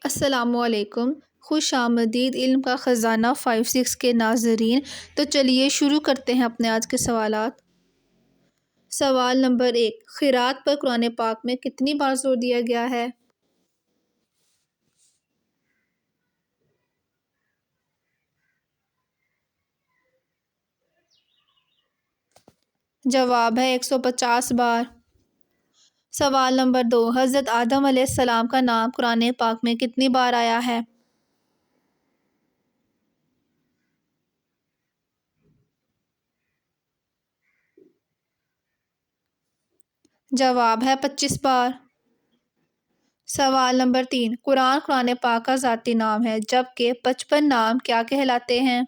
السلام علیکم۔ خوش آمدید علم کا خزانہ 5-6 کے ناظرین۔ تو چلیے شروع کرتے ہیں اپنے آج کے سوالات۔ سوال نمبر 1، خیرات پر قرآن پاک میں کتنی بار زور دیا گیا ہے؟ جواب ہے 150 بار۔ سوال نمبر 2، حضرت آدم علیہ السلام کا نام قرآن پاک میں کتنی بار آیا ہے؟ جواب ہے 25 بار۔ سوال نمبر 3، قرآن پاک کا ذاتی نام ہے جبکہ 55 نام کیا کہلاتے ہیں؟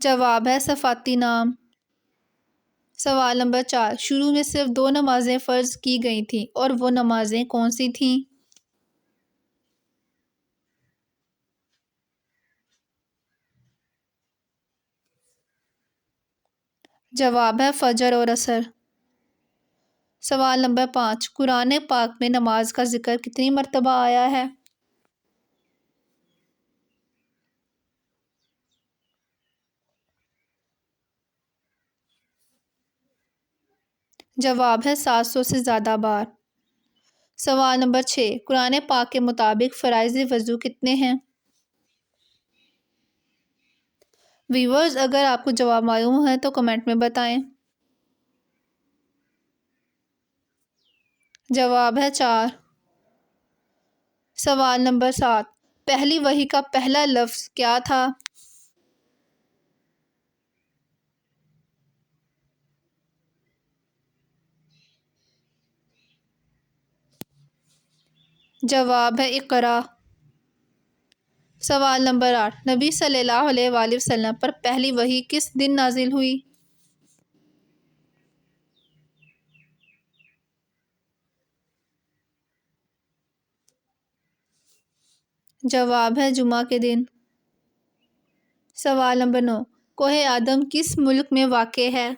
جواب ہے صفاتی نام۔ سوال نمبر 4، شروع میں صرف 2 نمازیں فرض کی گئی تھیں اور وہ نمازیں کون سی تھیں؟ جواب ہے فجر اور عصر۔ سوال نمبر 5، قرآن پاک میں نماز کا ذکر کتنی مرتبہ آیا ہے؟ جواب ہے 700 سے زیادہ بار۔ سوال نمبر 6، قرآن پاک کے مطابق فرائض وضو کتنے ہیں؟ ویورز اگر آپ کو جواب معلوم ہے تو کمنٹ میں بتائیں۔ جواب ہے 4۔ سوال نمبر 7، پہلی وحی کا پہلا لفظ کیا تھا؟ جواب ہے اقرا۔ سوال نمبر 8، نبی صلی اللہ علیہ وآلہ وسلم پر پہلی وحی کس دن نازل ہوئی؟ جواب ہے جمعہ کے دن۔ سوال نمبر 9، کوہ آدم کس ملک میں واقع ہے؟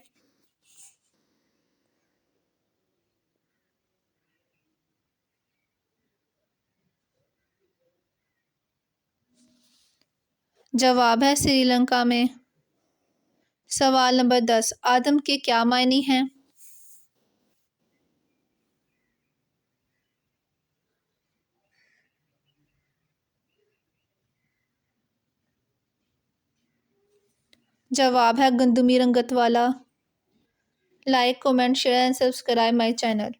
جواب ہے سری لنکا میں۔ سوال نمبر 10، آدم کے کیا معنی ہیں؟ جواب ہے گندمی رنگت والا۔ Like, comment, share and subscribe my channel.